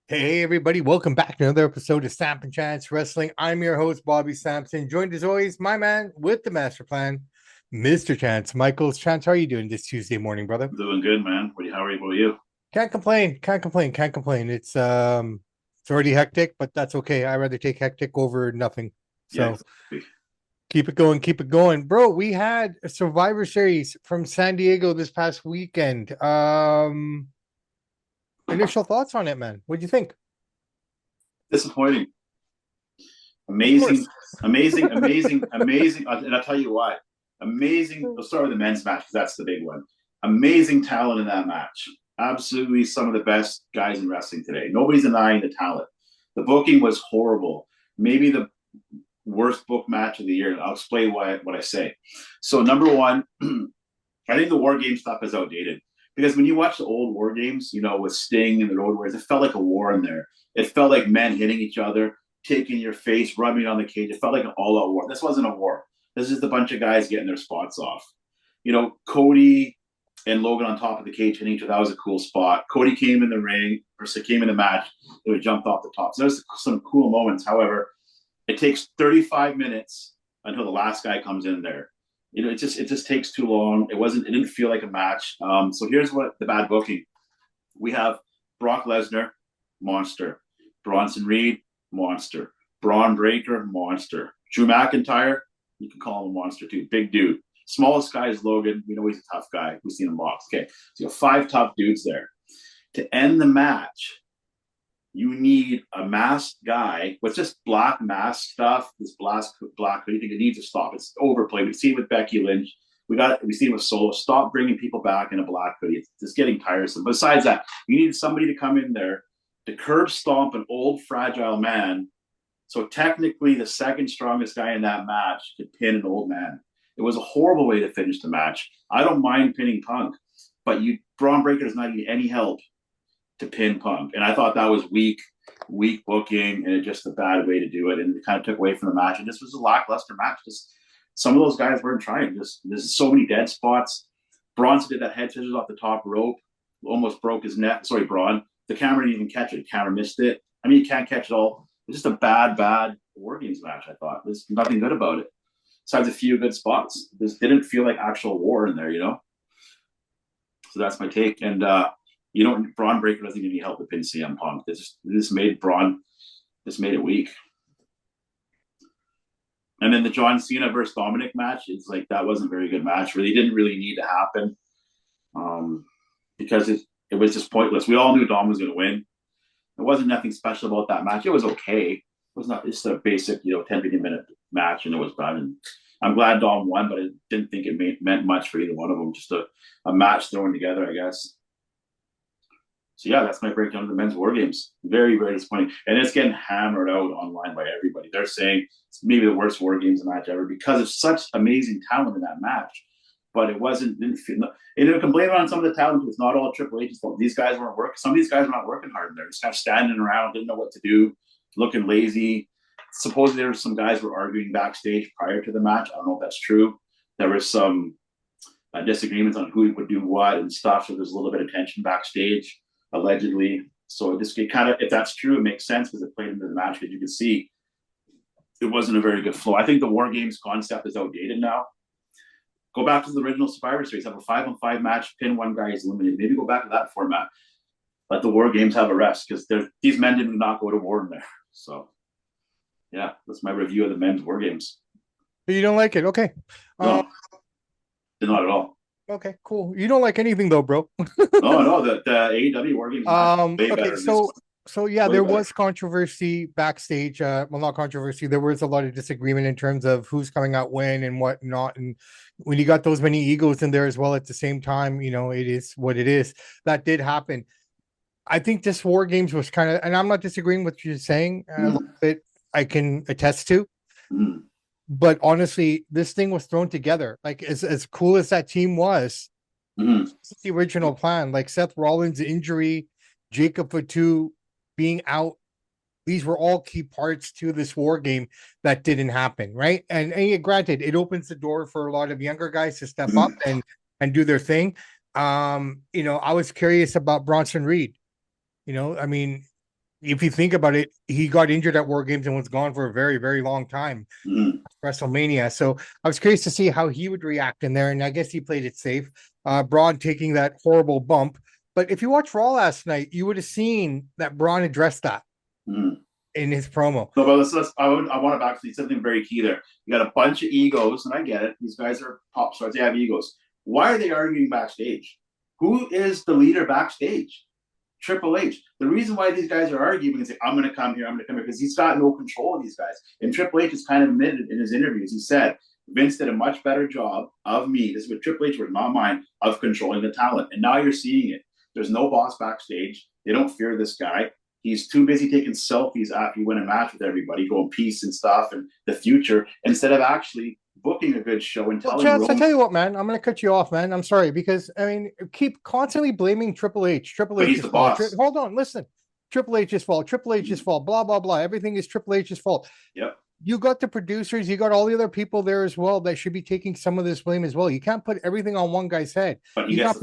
Hey everybody, welcome back to another episode of Samp&Chance Wrestling. I'm your host, Bobby Sampson, joined as always, my man with the master plan, Mr. Chance. Michaels Chance, how are you doing this Tuesday morning, brother? Doing good, man. How are you? What are you? Can't complain, can't complain, can't complain. It's already hectic, but that's okay. I'd rather take hectic over nothing. Yeah, So exactly. keep it going. Bro, we had a Survivor Series from San Diego this past weekend. Initial thoughts on it, man. What'd you think? Disappointing. Of course. Amazing, amazing. And I'll tell you why. Amazing. We'll start with the men's match because that's the big one. Amazing talent in that match. Absolutely some of the best guys in wrestling today. Nobody's denying the talent. The booking was horrible. Maybe the worst book match of the year. And I'll explain what I say. So, number one, I think the War Game stuff is outdated because when you watch the old War Games, with Sting and the Road Warriors, it felt like a war in there. It felt like men hitting each other, taking your face, rubbing on the cage. It felt like an all-out war. This wasn't a war. This is just a bunch of guys getting their spots off. Cody and Logan on top of the cage hitting each other. That was a cool spot. Cody came in the ring, or came in the match. It jumped off the top. So there's some cool moments. However, it takes 35 minutes until the last guy comes in there. It just takes too long. It didn't feel like a match. So here's what the bad booking. We have Brock Lesnar, monster. Bronson Reed, monster. Braun Breaker, monster. Drew McIntyre, you can call him a monster too. Big dude. Smallest guy is Logan. We know he's a tough guy. We've seen him box. Okay. So you have 5 tough dudes there. To end the match, you need a masked guy with just black mask stuff. This black, you think it needs to stop. It's overplayed. We've seen it with Becky Lynch. We've seen it with Solo. Stop bringing people back in a black hoodie. It's just getting tiresome. Besides that, you need somebody to come in there to curb stomp an old fragile man. So technically, the second strongest guy in that match could pin an old man. It was a horrible way to finish the match. I don't mind pinning Punk, but Braun Breaker does not need any help to pin Punk. And I thought that was weak booking, and it just a bad way to do it. And it kind of took away from the match. And this was a lackluster match. Just some of those guys weren't trying. Just there's so many dead spots. Bronson did that head scissors off the top rope, almost broke his neck. Sorry, Braun. The camera didn't even catch it. The camera missed it. I mean, you can't catch it all. It's just a bad War Games match. I thought there's nothing good about it. Besides a few good spots, this didn't feel like actual war in there. So that's my take. And Braun Breaker doesn't need any help to pin CM Punk. This made Braun, this made it weak. And then the John Cena versus Dominic match, it's like that wasn't a very good match. Really didn't really need to happen, because it was just pointless. We all knew Dom was going to win. There wasn't nothing special about that match. It was okay. It was not just a basic 10-15 minute match, and it was done. And I'm glad Dom won, but I didn't think it meant much for either one of them. Just a match thrown together, I guess. So yeah, that's my breakdown of the men's war games. Very, very disappointing. And it's getting hammered out online by everybody. They're saying it's maybe the worst war games match ever because of such amazing talent in that match. But it wasn't, didn't feel, and they're complaining on some of the talent. It's not all Triple H's fault. These guys weren't working. Some of these guys were not working hard. They're just kind of standing around, didn't know what to do, looking lazy. Supposedly there were some guys were arguing backstage prior to the match. I don't know if that's true. There was some disagreements on who would do what and stuff. So there's a little bit of tension backstage allegedly. So it kind of, if that's true, it makes sense because it played into the match because you can see it wasn't a very good flow. I think the War Games concept is outdated now. Go back to the original Survivor Series, have a 5-on-5 match, pin one guy is eliminated. Maybe go back to that format. Let the War Games have a rest because these men did not go to war in there. So yeah, that's my review of the men's War Games. You don't like it? Okay. Um, No, not at all. okay, cool. You don't like anything though, bro. No, the AEW War Games match is way Okay, better than this. so yeah, Way there better. was controversy backstage. Well, not controversy. There was a lot of disagreement in terms of who's coming out when and what not. And when you got those many egos in there as well at the same time, it is what it is. That did happen. I think this War Games was kind of, and I'm not disagreeing with what you're saying. A little bit, I can attest to. Mm. But honestly, this thing was thrown together. Like as cool as that team was, Mm. the original plan. Like Seth Rollins' injury, Jacob Fatu being out, these were all key parts to this war game that didn't happen, right? And granted, it opens the door for a lot of younger guys to step up Mm. and do their thing. I was curious about Bronson Reed. I mean, if you think about it, he got injured at War Games and was gone for a very, very long time. Mm-hmm. WrestleMania. So I was curious to see how he would react in there, and I guess he played it safe. Braun taking that horrible bump. But if you watch Raw last night, you would have seen that Braun addressed that Mm-hmm. in his promo. No, but I want to actually something very key there. You got a bunch of egos, and I get it. These guys are pop stars; they have egos. Why are they arguing backstage? Who is the leader backstage? Triple H. The reason why these guys are arguing is like, I'm going to come here, because he's got no control of these guys. And Triple H has kind of admitted in his interviews, he said, Vince did a much better job of me. This is what Triple H was, not mine, of controlling the talent. And now you're seeing it. There's no boss backstage. They don't fear this guy. He's too busy taking selfies after you win a match with everybody, going peace and stuff and the future, instead of actually booking a good show and telling Chance, I tell you what, man, I'm going to cut you off, man. I'm sorry, because I mean, keep constantly blaming Triple H. Triple H. He's the boss. Hold on, listen. Triple H's fault. Triple H's fault. Blah blah blah. Everything is Triple H's fault. Yep. You got the producers, you got all the other people there as well that should be taking some of this blame as well. You can't put everything on one guy's head. But he's not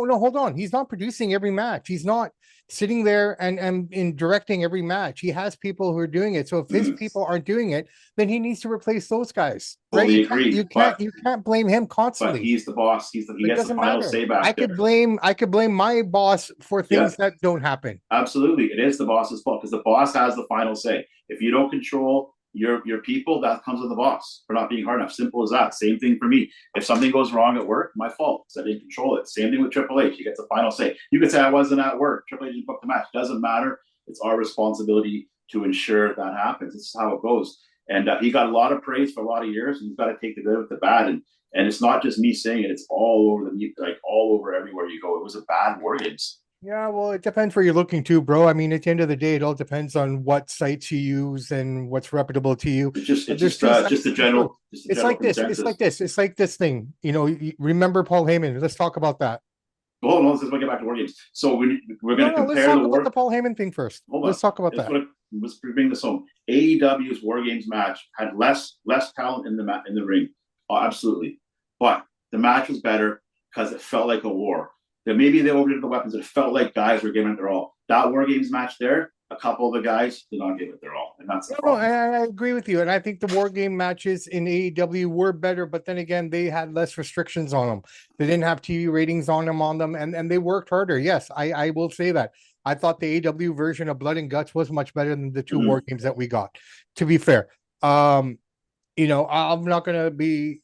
hold on. He's not producing every match. He's not sitting there and in directing every match. He has people who are doing it. So if his people aren't doing it, then he needs to replace those guys. Right? You can't blame him constantly. But he's the boss. He gets the final say back. I could blame my boss for things that don't happen. Absolutely. It is the boss's fault because the boss has the final say. If you don't control your people, that comes with the boss for not being hard enough. Simple as that. Same thing for me. If something goes wrong at work, my fault because I didn't control it. Same thing with Triple H. He gets the final say. You could say I wasn't at work. Triple H didn't book the match. Doesn't matter. It's our responsibility to ensure that happens. This is how it goes. And he got a lot of praise for a lot of years, and you've got to take the good with the bad. And it's not just me saying it; it's all over all over everywhere you go. It was a bad War Games. Yeah, well, it depends where you're looking to, bro. I mean, at the end of the day, it all depends on what sites you use and what's reputable to you. It's just the general. It's like this. It's like this. It's like this thing. You know, remember Paul Heyman? Let's talk about that. Hold on, let's get back to War Games. So we're going to compare let's talk about the Paul Heyman thing first. Let's talk about that. Let's bring this home. AEW's War Games match had less talent in the ring, absolutely, but the match was better because it felt like a war. That maybe they overdid the weapons. It felt like guys were giving it their all. That War Games match there, a couple of the guys did not give it their all, and that's the problem. I agree with you, and I think the War Game matches in AEW were better, but then again, they had less restrictions on them. They didn't have TV ratings on them, and they worked harder. Yes, I will say that. I thought the AEW version of Blood and Guts was much better than the two War Games that we got. To be fair, I'm not going to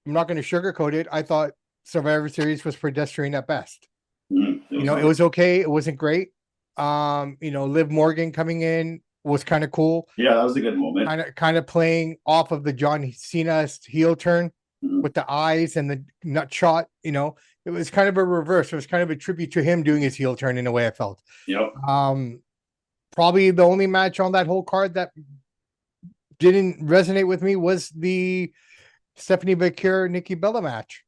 sugarcoat it. I thought Survivor Series was pedestrian at best. It was okay. It wasn't great. Liv Morgan coming in was kind of cool. Yeah, that was a good moment. Kind of playing off of the John Cena heel turn with the eyes and the nut shot. It was kind of a reverse. It was kind of a tribute to him doing his heel turn in a way I felt. Yep. Probably the only match on that whole card that didn't resonate with me was the Stephanie Bakir Nikki Bella match.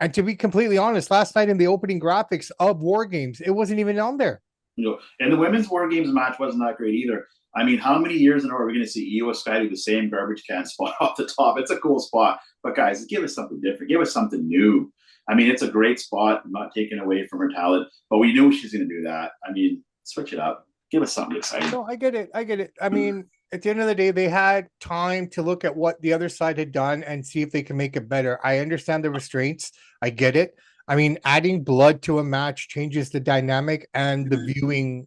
And to be completely honest, last night in the opening graphics of War Games, it wasn't even on there. And the women's War Games match wasn't that great either. I mean, how many years in a row are we going to see Io Sky do the same garbage can spot off the top? It's a cool spot. But guys, give us something different. Give us something new. I mean, it's a great spot. I'm not taking away from her talent, but we knew she's going to do that. I mean, switch it up. Give us something exciting. No, I get it. I mean, at the end of the day, they had time to look at what the other side had done and see if they can make it better. I understand the restraints. I get it. I mean, adding blood to a match changes the dynamic and the viewing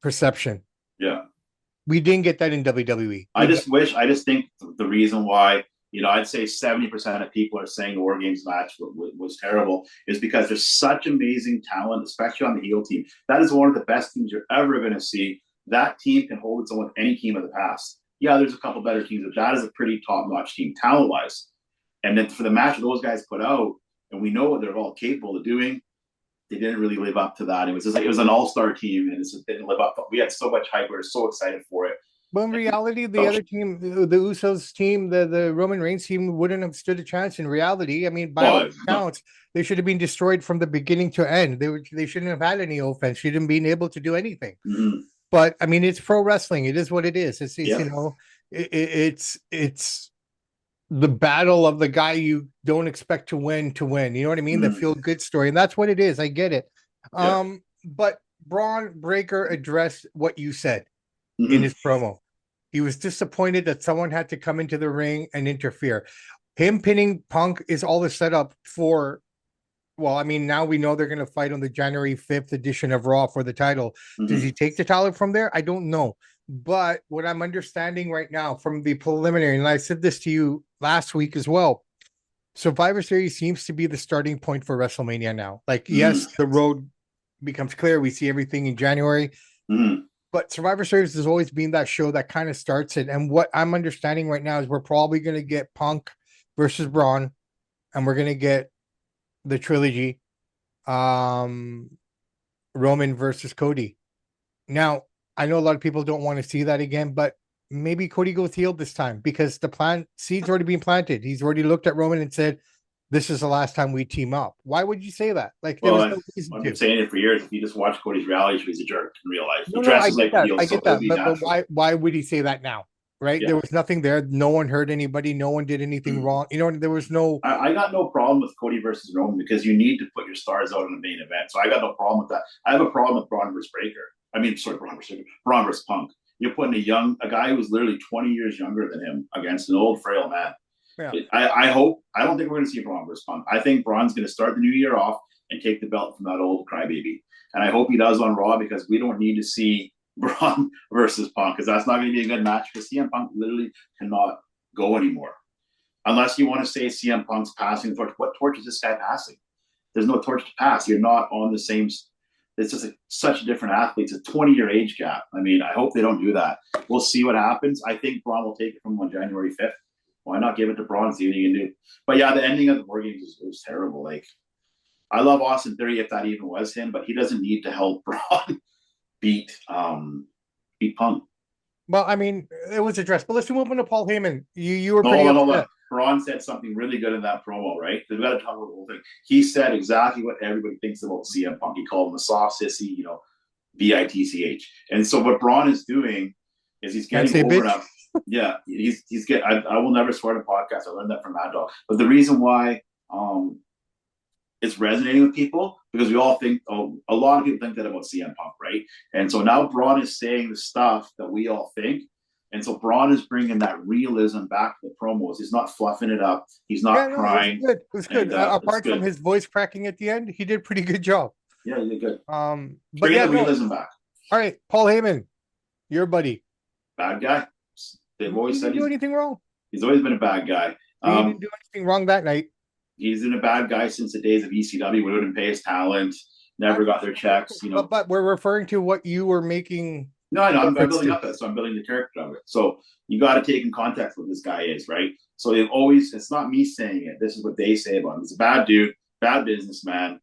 perception. Yeah. We didn't get that in WWE. I just think the reason why, I'd say 70% of people are saying the War Games match was terrible is because there's such amazing talent, especially on the heel team. That is one of the best teams you're ever going to see. That team can hold its own with any team of the past. Yeah, there's a couple better teams, but that is a pretty top-notch team talent-wise. And then for the match those guys put out, and we know what they're all capable of doing, they didn't really live up to that. It was an all-star team, and it didn't live up. We had so much hype. We were so excited for it. But in reality, the other team, the Usos team, the Roman Reigns team, wouldn't have stood a chance in reality. I mean, by all accounts, they should have been destroyed from the beginning to end. They shouldn't have had any offense. She didn't be able to do anything. Mm-hmm. But I mean, it's pro wrestling. It is what it is. It's it's the battle of the guy you don't expect to win. You know what I mean? The feel good story, and that's what it is. I get it. But Braun Breaker addressed what you said in Mhm. his promo. He was disappointed that someone had to come into the ring and interfere. Him pinning Punk is all the setup for. Well, I mean, now we know they're going to fight on the January 5th edition of Raw for the title. Does Mhm. he take the title from there? I don't know. But what I'm understanding right now from the preliminary, and I said this to you last week as well, Survivor Series seems to be the starting point for WrestleMania now. Like, Mhm. yes, the road becomes clear. We see everything in January, Mhm. but Survivor Series has always been that show that kind of starts it. And what I'm understanding right now is we're probably going to get Punk versus Braun, and we're going to get the trilogy, um, Roman versus Cody. Now, I know a lot of people don't want to see that again, but maybe Cody goes heel this time because the plant seed's already been planted. He's already looked at Roman and said, "This is the last time we team up." Why would you say that? Like, there Well, was no reason I've been to. saying it for years. If you just watch Cody's reality show, he's a jerk in real life. He No, I dresses get like a that. heel, I so get it'll that. be But natural. why would he say that now? Right? There Yeah. was nothing there. No one hurt anybody. No one did anything wrong. You know, there was no. I got no problem with Cody versus Roman because you need to put your stars out in the main event. So I got no problem with that. I have a problem with Braun versus Breaker. I mean, sorry, Braun versus Punk. You're putting a guy who's literally 20 years younger than him against an old frail man. Yeah. I don't think we're going to see Braun versus Punk. I think Braun's going to start the new year off and take the belt from that old crybaby. And I hope he does on Raw because we don't need to see Braun versus Punk because that's not going to be a good match because CM Punk literally cannot go anymore. Unless you want to say CM Punk's passing the torch. What torch is this guy passing? There's no torch to pass. You're not on the same. It's just such a different athlete. It's a 20-year age gap. I mean, I hope they don't do that. We'll see what happens. I think Braun will take it from on January 5th. Why not give it to Braun? See what he can do. But yeah, the ending of the War Games was terrible. Like, I love Austin Theory if that even was him, but he doesn't need to help Braun beat beat Punk. Well, I mean, it was addressed. But let's move on to Paul Heyman. You were No, pretty hold on. upset. Braun said something really good in that promo, right? We've got to talk about the whole thing. He said exactly what everybody thinks about CM Punk. He called him a soft sissy, bitch. And so what Braun is doing is he's Can't getting say over bitch. enough. Yeah, he's getting. I will never swear in a podcast. I learned that from Mad Dog. But the reason why it's resonating with people because we all think, a lot of people think that about CM Punk, right? And so now Braun is saying the stuff that we all think. And so Braun is bringing that realism back to the promos. He's not fluffing it up. He's Yeah, not no, it was crying. good. It was good. And it's Apart from good. his voice cracking at the end, he did a pretty good job. Yeah, he did good. But Bringing yeah, the no. realism back. All right, Paul Heyman, your buddy. Bad guy. They've always He said didn't do anything wrong. he's always been a bad guy. He didn't do anything wrong that night. He's been a bad guy since the days of ECW. We wouldn't pay his talent. Never got their checks. But we're referring to what you were making. No, I know. I'm building to. up that, so I'm building the character of it. So you got to take in context what this guy is, right? So they've always. It's not me saying it. This is what they say about him. He's a bad dude, bad businessman.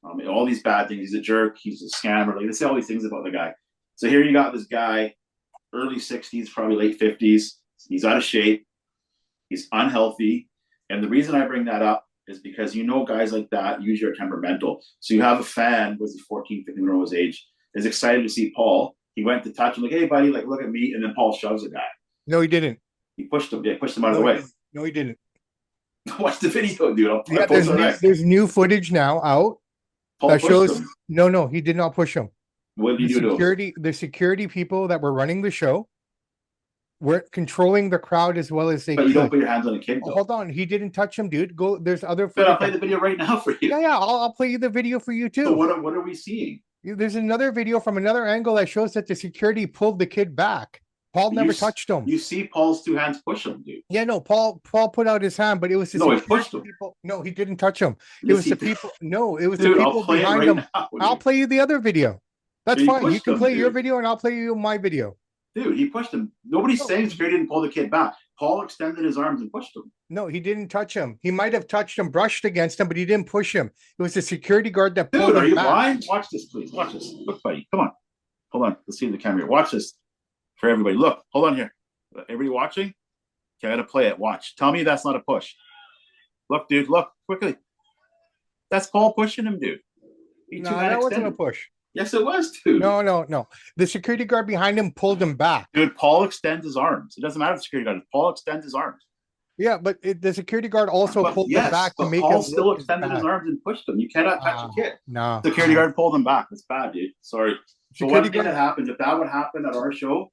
All these bad things. He's a jerk. He's a scammer. Like they say all these things about the guy. So here you got this guy, early 60s, probably late 50s. He's out of shape. He's unhealthy. And the reason I bring that up is because guys like that usually are temperamental. So you have a fan, was he 14, 15 year old his age, is excited to see Paul. He went to touch him, like, hey, buddy, like, look at me. And then Paul shoves the guy. No, he didn't. He pushed him. Yeah, pushed him out of the way. No, he didn't. Watch the video, dude. There's new footage now out Paul that shows. him. No, he did not push him. What did you do? The security people that were running the show were controlling the crowd as well as they But you don't put your hands on a kid, though. Hold on. He didn't touch him, dude. Go. There's other footage. I'll play the video right now for you. Yeah. I'll play you the video for you, too. So what are we seeing? There's another video from another angle that shows that the security pulled the kid back. Paul never touched him. You see Paul's two hands push him, dude. Yeah, no, Paul put out his hand, but it was the he pushed him. People. No, he didn't touch him. Yes, it was the people. No, it was the people behind him. I'll play you the other video. That's fine. You can play your video and I'll play you my video. Dude, he pushed him. Nobody's saying security didn't pull the kid back. Paul extended his arms and pushed him. No, he didn't touch him. He might have touched him, brushed against him, but he didn't push him. It was the security guard that pulled him back. Dude, are you blind? Watch this, please. Watch this. Look, buddy. Come on. Hold on. Let's see the camera. Watch this for everybody. Look. Hold on here. Everybody watching? Okay, I got to play it. Watch. Tell me that's not a push. Look, dude. Look. Quickly. That's Paul pushing him, dude. No, that wasn't a push. Yes, it was, dude. No. The security guard behind him pulled him back. Dude, Paul extends his arms. It doesn't matter if the security guard. Paul extends his arms. Yeah, but the security guard also But pulled them yes, back to but make it Paul look still as extended his bad. arms and pushed him. You cannot touch a kid. No, Security no. guard pulled him back. That's bad, dude. Sorry. The Security one thing guard. that happens, if that would happen at our show,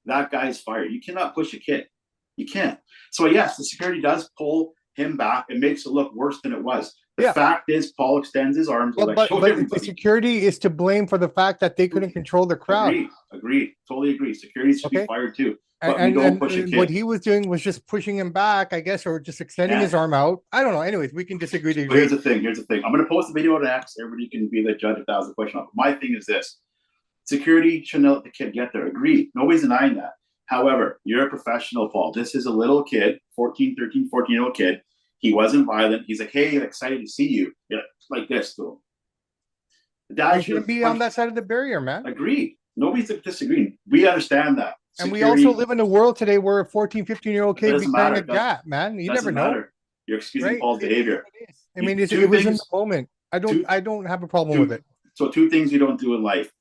that guy's fired. You cannot push a kid. You can't. So yes, the security does pull him back. It makes it look worse than it was. The Yeah, fact is, Paul extends his arms, but like I showed the everybody. security is to blame for the fact that they couldn't control the crowd. Agree, totally agree. Security should be Okay, fired too, but we don't push a what kid. he was doing was just pushing him back, I guess, or just extending And his arm out. I don't know. Anyways, we can disagree to but here's agree. the thing. Here's the thing. I'm going to post a video on X. Everybody can be the judge if that was the question. My thing is this: security shouldn't let the kid get there. Agreed. Nobody's denying that. However, you're a professional, Paul. This is a little kid, 14, 13, 14-year-old kid. He wasn't violent. He's like, hey, I'm excited to see you. Yeah, like this, though. The dad You shouldn't be on that side of the barrier, man. Agreed. Nobody's disagreeing. We understand that. And we also live in a world today where a 14, 15-year-old kid be carrying a gap, man. You never know. Matter. You're excusing right? Paul's behavior. I mean, it was in the moment. I don't have a problem with it. So two things you don't do in life.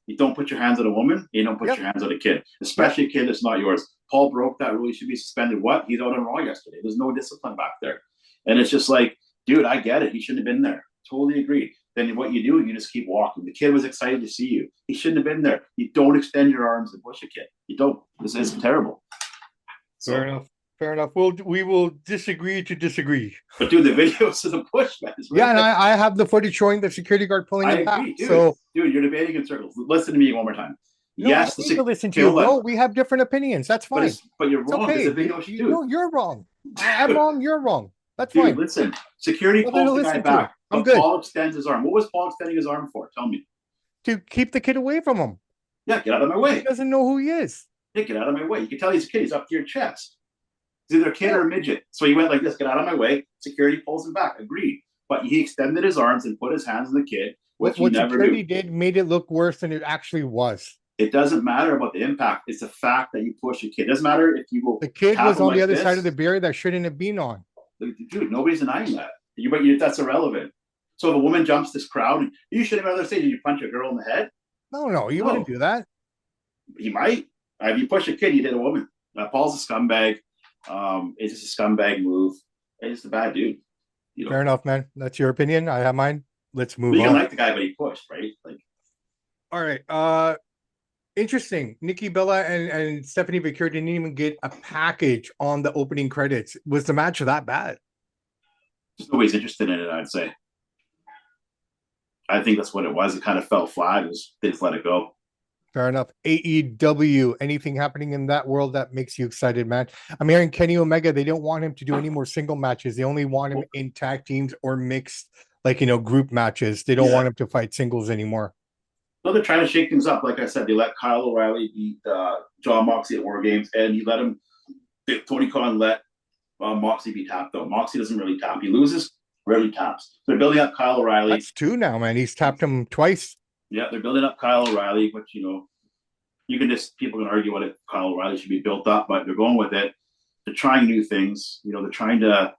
You don't put your hands on a woman. You don't put your hands on a kid, especially a kid that's not yours. Paul broke that rule. He should be suspended. What? He's out on Raw yesterday. There's no discipline back there. And it's just like, dude, I get it. He shouldn't have been there. Totally agree. Then what you do, you just keep walking. The kid was excited to see you. He shouldn't have been there. You don't extend your arms and push a kid. You don't. This is terrible. So, Fair enough. We will disagree to disagree. But dude, the videos of the push, man. Right and I have the footage showing the security guard pulling him back. Dude. So, dude, you're debating in circles. Listen to me one more time. No, yes, I need to listen to you, bro. We have different opinions. That's fine. But you're wrong. Okay. You're wrong. I'm wrong. You're wrong. That's fine. Listen. Security pulls the guy back. I'm good. Paul extends his arm. What was Paul extending his arm for? Tell me. To keep the kid away from him. Yeah, get out of my way. He doesn't know who he is. Yeah, get out of my way. You can tell he's a kid. He's up to your chest. He's either a kid or a midget. So he went like this, get out of my way. Security pulls him back. Agreed. But he extended his arms and put his hands on the kid, which he never security did made it look worse than it actually was. It doesn't matter about the impact. It's the fact that you push a kid. It doesn't matter if you go. The kid was on the other side of the barrier that shouldn't have been on. Dude, nobody's denying that. But that's irrelevant. So if a woman jumps this crowd, you should have rather say, did you punch a girl in the head? No, you wouldn't do that. He might. If you push a kid, you hit a woman. Paul's a scumbag. It's just a scumbag move. It's just a bad dude. Fair enough, man. That's your opinion. I have mine. Let's move on. You don't like the guy, but he pushed, right? Like, all right. Interesting. Nikki Bella and Stephanie Victor didn't even get a package on the opening credits. Was the match that bad? Just nobody's interested in it, I'd say. I think that's what it was. It kind of fell flat. They just let it go. Fair enough. AEW, anything happening in that world that makes you excited, man? I'm hearing Kenny Omega, they don't want him to do any more single matches. They only want him in tag teams or mixed, group matches. They don't want him to fight singles anymore. No, they're trying to shake things up. Like I said, they let Kyle O'Reilly beat John Moxley at War Games, and he let him. Tony Khan let Moxley be tapped, though. Moxley doesn't really tap. He loses, rarely taps. They're building up Kyle O'Reilly. That's two now, man. He's tapped him twice. Yeah, they're building up Kyle O'Reilly, which, people can argue what if Kyle O'Reilly should be built up, but they're going with it. They're trying new things. They're trying to.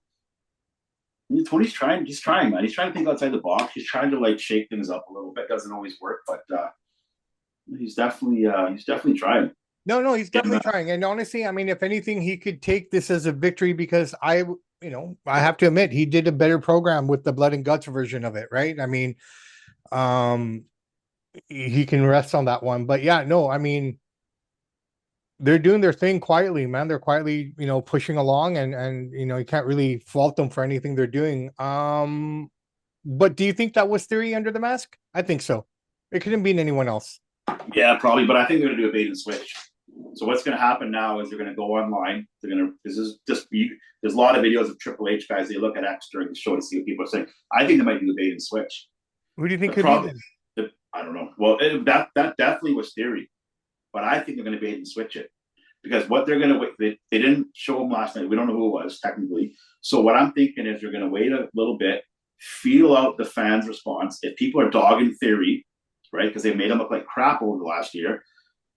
Tony's trying. He's trying, man. He's trying to think outside the box. He's trying to shake things up a little bit. Doesn't always work, but he's definitely trying. No, he's definitely trying. And honestly, I mean, if anything, he could take this as a victory because I have to admit he did a better program with the Blood and Guts version of it, right? I mean, he can rest on that one. But yeah, no, I mean, they're doing their thing quietly, man. They're quietly, pushing along and you can't really fault them for anything they're doing. But do you think that was Theory under the mask? I think so. It couldn't be anyone else. Yeah, probably. But I think they're going to do a bait and switch. So what's going to happen now is they're going to go online. There's a lot of videos of Triple H guys. They look at X during the show to see what people are saying. I think they might do a bait and switch. Who do you think could be? I don't know. Well, that definitely was Theory. But I think they're going to bait and switch it because what they're going to wait, they didn't show him last night. We don't know who it was technically. So what I'm thinking is you're going to wait a little bit, feel out the fans' response. If people are dogging Theory, right, because they made him look like crap over the last year,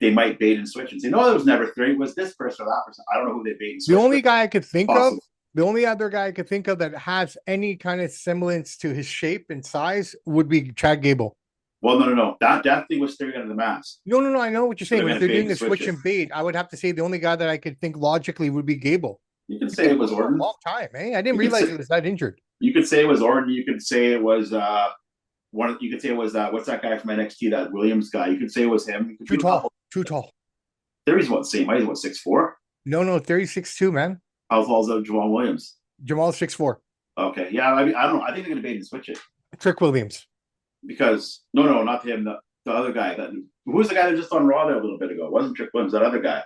they might bait and switch and say, no, it was never Theory. It was this person or that person. I don't know who they bait and switch. The only guy I could think of, the only other guy I could think of that has any kind of semblance to his shape and size would be Chad Gable. Well, no. That definitely was Theory under the mask. No. I know what you're saying. If they're doing the switch and bait, I would have to say the only guy that I could think logically would be Gable. You could He's say been it was out for a Orton. long time, eh? I didn't You could realize say he was that injured. you could say it was Orton. You could say it was one. You could say it was what's that guy from NXT? That Williams guy. You could say it was him. You could Too do a tall. couple. Too tall. Theory's what same height. He's what 6'4". No, 36 2, man. How tall is Jamal Williams? Jamal 6'4". Okay, yeah. I mean, I don't know. I think they're gonna bait and switch it Trick Williams. because no, not him. The other guy. Who was the guy that just on Raw there a little bit ago? It wasn't Trick Williams. That other guy.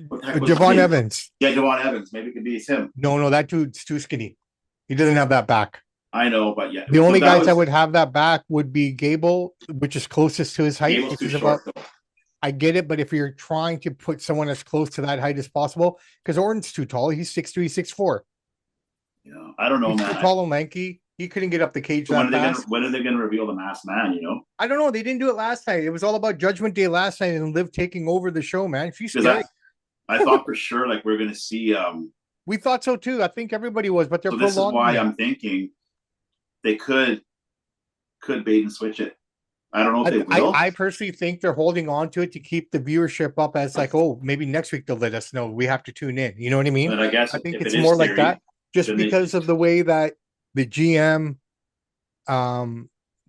What the heck was his Javon name? Evans. Yeah, Devon Evans. Maybe it could be him. No, that dude's too skinny. He doesn't have that back. I know, but yeah. The only guys that would have that back would be Gable, which is closest to his height. Gable's too short, though. I get it, but if you're trying to put someone as close to that height as possible, because Orton's too tall, he's 6'3", 6'4". Yeah, I don't know, He's man. too tall and lanky. He couldn't get up the cage So that fast. when are they gonna reveal the masked man? You know, I don't know. They didn't do it last night. It was all about Judgment Day last night and Liv taking over the show, man. She's scary. I thought for sure like we're gonna see. We thought so too. I think everybody was, but they're So this is why prolonging it. I'm thinking they could bait and switch it. I don't know if they will. I personally think they're holding on to it to keep the viewership up as like, oh, maybe next week they'll let us know. We have to tune in. You know what I mean? But I guess I think if it's it is more like theory, that, just then because of the way that the GM,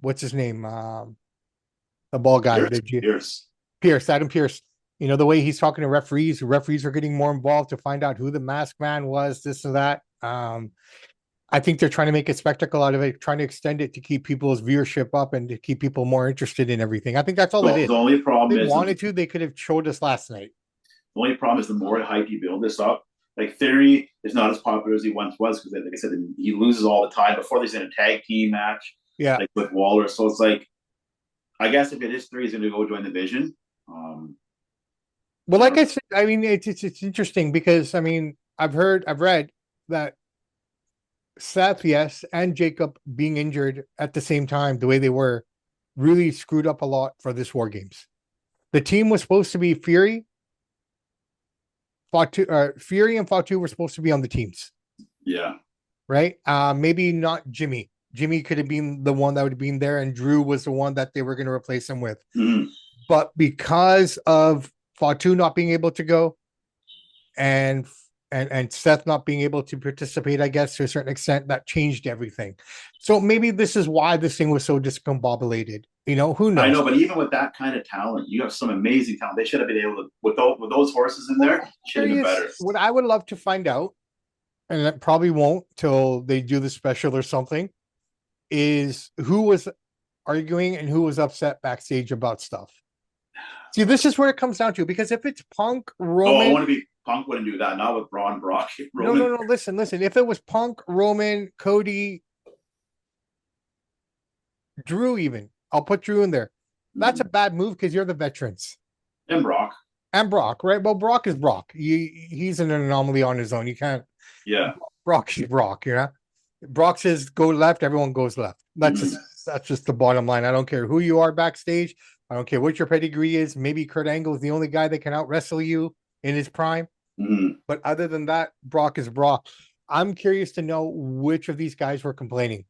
what's his name? The ball guy, Pierce, Adam Pierce. You know, the way he's talking to referees are getting more involved to find out who the masked man was, this and that. I think they're trying to make a spectacle out of it, trying to extend it to keep people's viewership up and to keep people more interested in everything. I think that's all it is. The only problem if they is wanted to, they could have showed us last night. The only problem is the more hype you build this up, like Theory is not as popular as he once was because, like I said, he loses all the time. Before there's in a tag team match, like with Waller. So it's like, I guess if it is Theory, he's going to go join the Vision. Well, like I said, I mean, it's interesting because I mean, I've read that Seth, yes, and Jacob being injured at the same time, the way they were, really screwed up a lot for this War Games. The team was supposed to be Fury. Fury and Fatu were supposed to be on the teams. Yeah. Right? Maybe not Jimmy. Jimmy could have been the one that would have been there, and Drew was the one that they were going to replace him with. Mm-hmm. But because of Fatu not being able to go and Seth not being able to participate, I guess, to a certain extent, that changed everything. So maybe this is why this thing was so discombobulated. You know, who knows? I know, but even with that kind of talent, you have some amazing talent. They should have been able to, with those horses in there, should have been better. What I would love to find out, and it probably won't till they do the special or something, is who was arguing and who was upset backstage about stuff. See, this is where it comes down to, because if it's Punk, Roman... I want to be... Punk wouldn't do that, not with Braun, Brock, Roman. No, listen. If it was Punk, Roman, Cody, Drew even, I'll put Drew in there. That's a bad move because you're the veterans. And Brock, right? Well, Brock is Brock. He's an anomaly on his own. You can't... Yeah. Brock is Brock, you know? Brock says go left, everyone goes left. That's just the bottom line. I don't care who you are backstage. I don't care what your pedigree is. Maybe Kurt Angle is the only guy that can out wrestle you in his prime. Mm-hmm. But other than that, Brock is Brock. I'm curious to know which of these guys were complaining.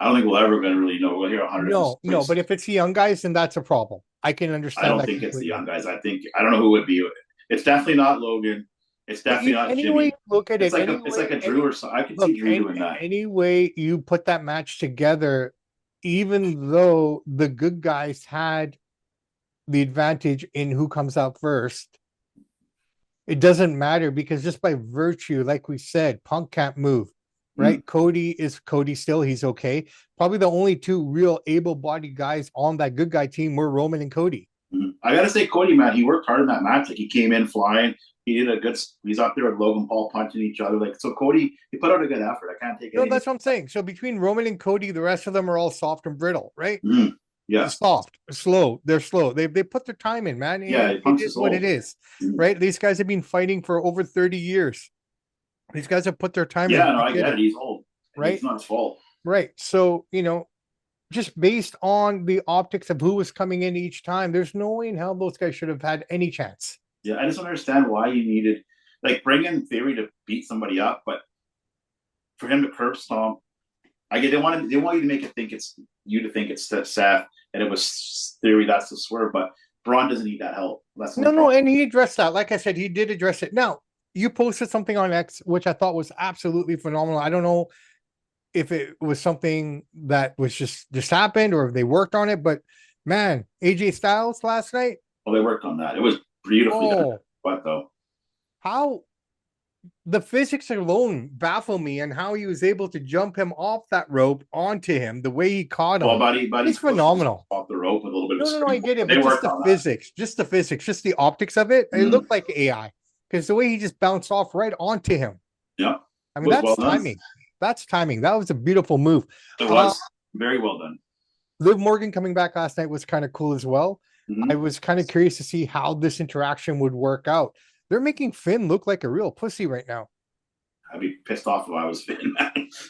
I don't think we're ever going to really know. We'll hear 100. No, but if it's the young guys, then that's a problem. I can understand. I don't think it's the young guys. I don't know who would be. It's definitely not Logan. It's definitely not Jimmy. Look at it's like a Drew or something. I can see Drew doing that. Any way you put that match together, even though the good guys had the advantage in who comes out first, it doesn't matter because just by virtue, like we said, Punk can't move, right? Cody is Cody still. He's okay. Probably the only two real able-bodied guys on that good guy team were Roman and Cody. I got to say, Cody, man, he worked hard in that match. Like, he came in flying. He did a good. He's up there with Logan Paul punching each other. Like, so Cody, he put out a good effort. I can't take it. No, that's what I'm saying. So between Roman and Cody, the rest of them are all soft and brittle, right? Yeah, soft, slow. They're slow. They put their time in, man. Yeah, it is what it is, right? These guys have been fighting for over 30 years. These guys have put their time in. Yeah, no, I get it. He's old, right? It's not his fault, right? So just based on the optics of who was coming in each time, there's no way in hell those guys should have had any chance. Yeah, I just don't understand why you needed bring in Theory to beat somebody up, but for him to curb stomp. I get they want you to make it think it's Seth and it was Theory. That's the swerve, but Braun doesn't need that help. No, and he addressed that. Like I said, he did address it. Now, you posted something on X, which I thought was absolutely phenomenal. I don't know if it was something that was just happened or if they worked on it, but man, AJ Styles last night. Well, they worked on that. It was beautifully done. Oh, What though? how the physics alone baffle me, and how he was able to jump him off that rope onto him, the way he caught Well, him. buddy, It's phenomenal. off the rope with a little bit of No, I springboard. get it, They but worked on that. just the optics of it, it Mm-hmm. looked like AI because the way he just bounced off right onto him. Yeah, I mean, that's that's well timing. That's timing. That was a beautiful move. It was very well done. Liv Morgan coming back last night was kind of cool as well. Mm-hmm. I was kind of curious to see how this interaction would work out. They're making Finn look like a real pussy right now. I'd be pissed off if I was Finn.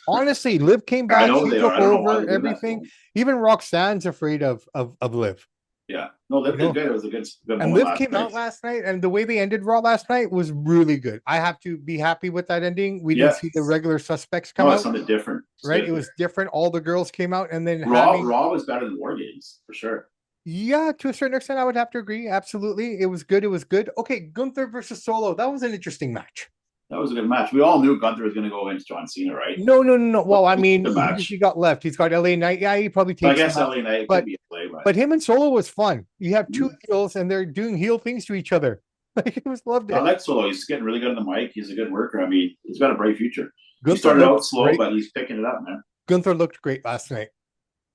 Honestly, Liv came back, she took over everything. Even Roxanne's afraid of Liv. Yeah, no, Liv did good. It was a good and Liv came out last night, and the way they ended Raw last night was really good. I have to be happy with that ending. We didn't see the regular suspects come out. Something different, right? It was different. All the girls came out, and then Raw was better than War Games for sure. Yeah, to a certain extent, I would have to agree. Absolutely, it was good. It was good. Okay, Gunther versus Solo. That was an interesting match. That was a good match. We all knew Gunther was going to go against John Cena, right? No. Well, I mean, he got left. He's got LA Knight. Yeah, he probably takes. I guess LA Knight could be a play, but him and Solo was fun. You have two heels, and they're doing heel things to each other. Like, it was loved it. I like Solo. He's getting really good on the mic. He's a good worker. I mean, he's got a bright future. He started out slow, but he's picking it up, man. Gunther looked great last night.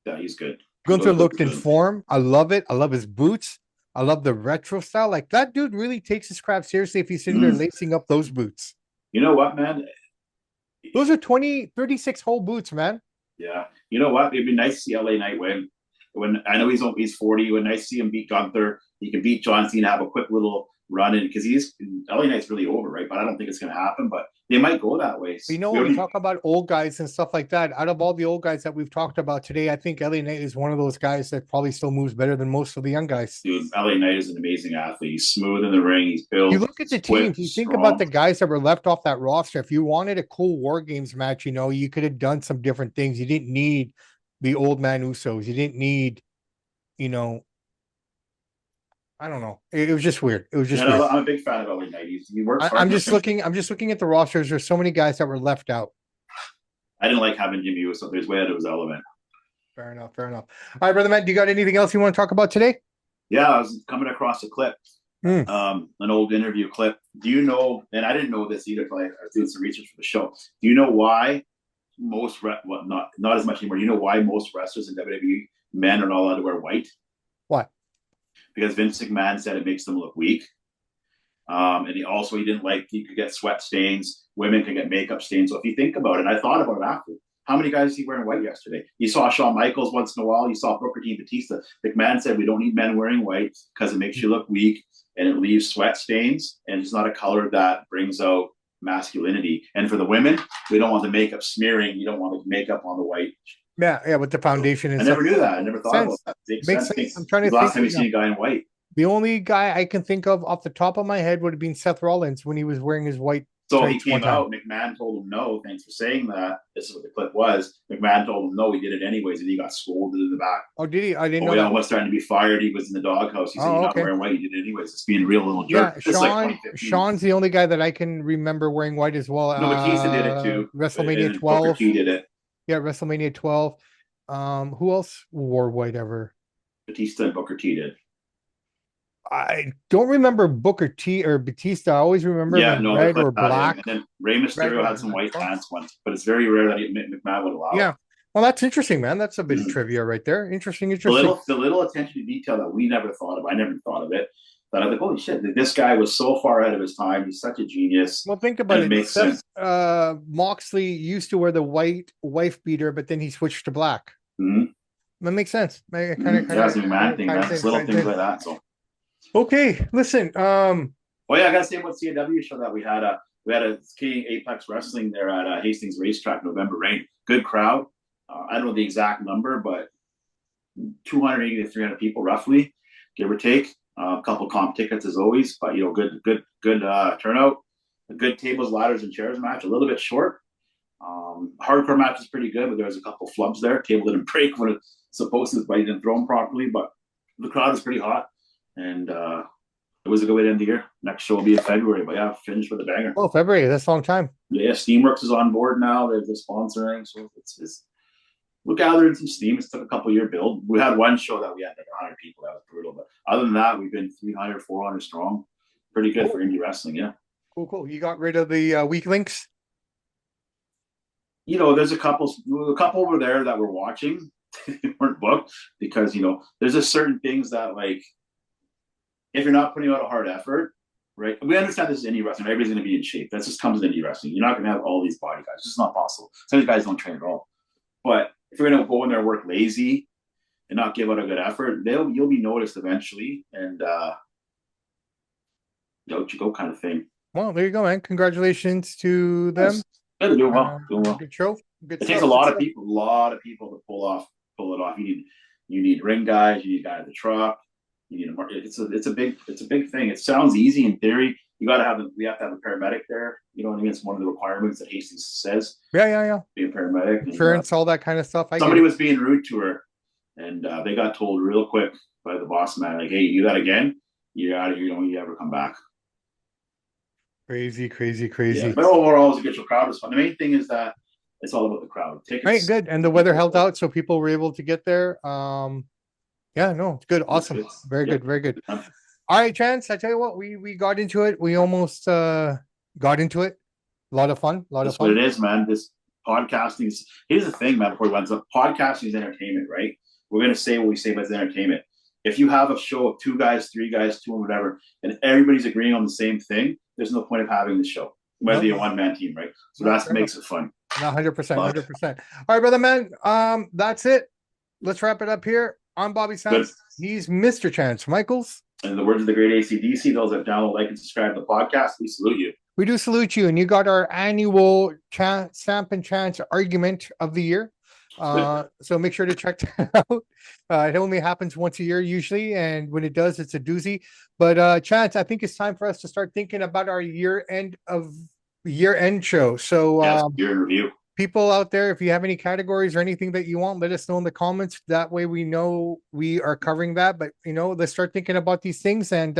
Yeah, he's good. Gunther looked in form. I love it. I love his boots. I love the retro style. Like, that dude really takes his craft seriously if he's sitting there lacing up those boots. You know what, man? Those are 36 hole boots, man. Yeah. You know what? It'd be nice to see LA Knight win. When I know he's 40, when nice to see him beat Gunther. He can beat John Cena, have a quick little run in, because LA Knight's really over, right? But I don't think it's going to happen. But they might go that way. So, when we talk about old guys and stuff like that, out of all the old guys that we've talked about today, I think LA Knight is one of those guys that probably still moves better than most of the young guys. Dude, LA Knight is an amazing athlete. He's smooth in the ring. He's built. You look at the teams. You think about the guys that were left off that roster. If you wanted a cool War Games match, you could have done some different things. You didn't need the old man Usos. You didn't need, I don't know. It was just weird. It was just. weird. I'm a big fan of LA Knight. He works hard. I'm just looking at the rosters. There's so many guys that were left out. I didn't like having Jimmy Uso. His way out of his element. Fair enough. All right, brother Matt, do you got anything else you want to talk about today? Yeah, I was coming across a clip, an old interview clip. Do you know? And I didn't know this either until I was doing some research for the show. Do you know why not as much anymore? Do you know why most wrestlers in WWE men are not allowed to wear white? What? Because Vince McMahon said it makes them look weak. And he didn't like, you could get sweat stains. Women can get makeup stains. So if you think about it, and I thought about it after, how many guys is he wearing white yesterday? You saw Shawn Michaels once in a while. You saw Booker T and Batista. McMahon said, we don't need men wearing white because it makes you look weak and it leaves sweat stains. And it's not a color that brings out masculinity. And for the women, we don't want the makeup smearing. You don't want the makeup on the white. Yeah, with the foundation. And I never knew that. I never thought about that. Makes sense. I'm trying to think. Last time you seen a guy in white. The only guy I can think of off the top of my head would have been Seth Rollins when he was wearing his white. So he came out. McMahon told him no. Thanks for saying that. This is what the clip was. McMahon told him no. He did it anyways, and he got scolded in the back. Oh, did he? I didn't know. Yeah, was starting to be fired. He was in the doghouse. He said, "You're not wearing white." He did it anyways. It's being a real little jerk. Yeah, Sean's the only guy that I can remember wearing white as well. No, Batista did it too. WrestleMania 12. He did it. Yeah, WrestleMania 12. Who else wore white ever? Batista and Booker T did. I don't remember Booker T or Batista. I always remember red or black. And then Rey Mysterio had some white pants once, but it's very rare that McMahon would allow. Yeah. Well, that's interesting, man. That's a bit of trivia right there. Interesting. The little attention to detail that we never thought of. I never thought of it. But I'm like, holy shit, this guy was so far ahead of his time. He's such a genius. Well, think about it. Makes sense. Moxley used to wear the white wife beater, but then he switched to black. Mm-hmm. That makes sense. That's a man thing, man. Little things like that. So. Okay, listen. I gotta say about CAW show that we had a King Apex Wrestling there at Hastings Racetrack, November rain. Good crowd. I don't know the exact number, but 280 to 300 people roughly, give or take. A couple comp tickets as always, but good turnout. A good tables, ladders, and chairs match. A little bit short. Hardcore match is pretty good, but there was a couple flubs there. Table didn't break when it's supposed to, but he didn't throw them properly. But the crowd is pretty hot. And it was a good way to end the year. Next show will be in February, but yeah, finish with a banger. Oh, February, that's a long time. Yeah, Steamworks is on board now. They're sponsoring, so we're gathering some steam. It's took a couple year build. We had one show that we had like 100 people. That was brutal, but other than that, we've been 300, 400 strong. Pretty good for indie wrestling. Yeah. Cool. You got rid of the weak links. There's a couple over there that we're watching. weren't booked because there's just certain things that, like, if you're not putting out a hard effort, right? We understand this is indie wrestling. Everybody's going to be in shape. That just comes with indie wrestling. You're not going to have all these body guys. It's just not possible. Some of these guys don't train at all. But if you're going to go in there and work lazy and not give out a good effort, you'll be noticed eventually, and out you go, kind of thing. Well, there you go, man. Congratulations to them. Yeah, they're doing well. Good show. It takes a lot of people to pull it off. You need ring guys. You need a guy at the truck. You need it's a big thing. It sounds easy in theory. We have to have a paramedic there. You know what I mean? It's one of the requirements that Hastings says. Yeah. Be a paramedic. Insurance, all that kind of stuff. Somebody was being rude to her, and they got told real quick by the boss man, like, "Hey, you do that again, you're out of here. Don't you ever come back." Crazy. Yeah, but overall, it was a good crowd. It was fun. The main thing is that it's all about the crowd. Tickets, right, good, and the weather held out, so people were able to get there. Yeah, no, it's good, awesome, very good. All right, Chance, I tell you what, we got into it. We almost got into it. A lot of fun. That's what it is, man. This podcasting is. Here's the thing, man. Before we went up, podcasting is entertainment, right? We're gonna say what we say, but it's entertainment. If you have a show of 2 guys, 3 guys, 2 or whatever, and everybody's agreeing on the same thing, there's no point of having the show. Whether you're a one-man team, right? So that's makes it fun. 100%. All right, brother, man. That's it. Let's wrap it up here. I'm Bobby Sands. He's Mr. Chance Michaels. And in the words of the great AC/DC, those that download, like, and subscribe to the podcast, we salute you. We do salute you. And you got our annual Samp&Chance argument of the year. So make sure to check that out. It only happens once a year usually, and when it does, it's a doozy. But Chance, I think it's time for us to start thinking about our year-end show. So year in review. People out there, if you have any categories or anything that you want, let us know in the comments. That way we know we are covering that. But let's start thinking about these things, and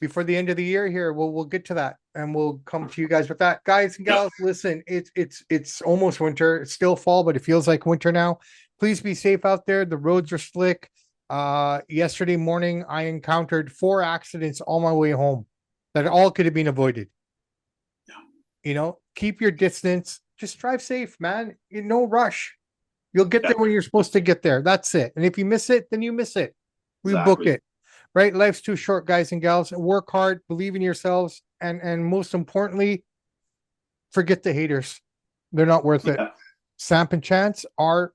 before the end of the year here, we'll get to that, and we'll come to you guys with that. Guys and gals, listen, it's almost winter. It's still fall, but it feels like winter now. Please be safe out there. The roads are slick. Yesterday morning, I encountered 4 accidents on my way home that all could have been avoided. Keep your distance. Just drive safe, man. No rush. You'll get there when you're supposed to get there. That's it. And if you miss it, then you miss it. We book it. Right? Life's too short, guys and gals. Work hard, believe in yourselves, and most importantly, forget the haters. They're not worth it. Samp&Chance are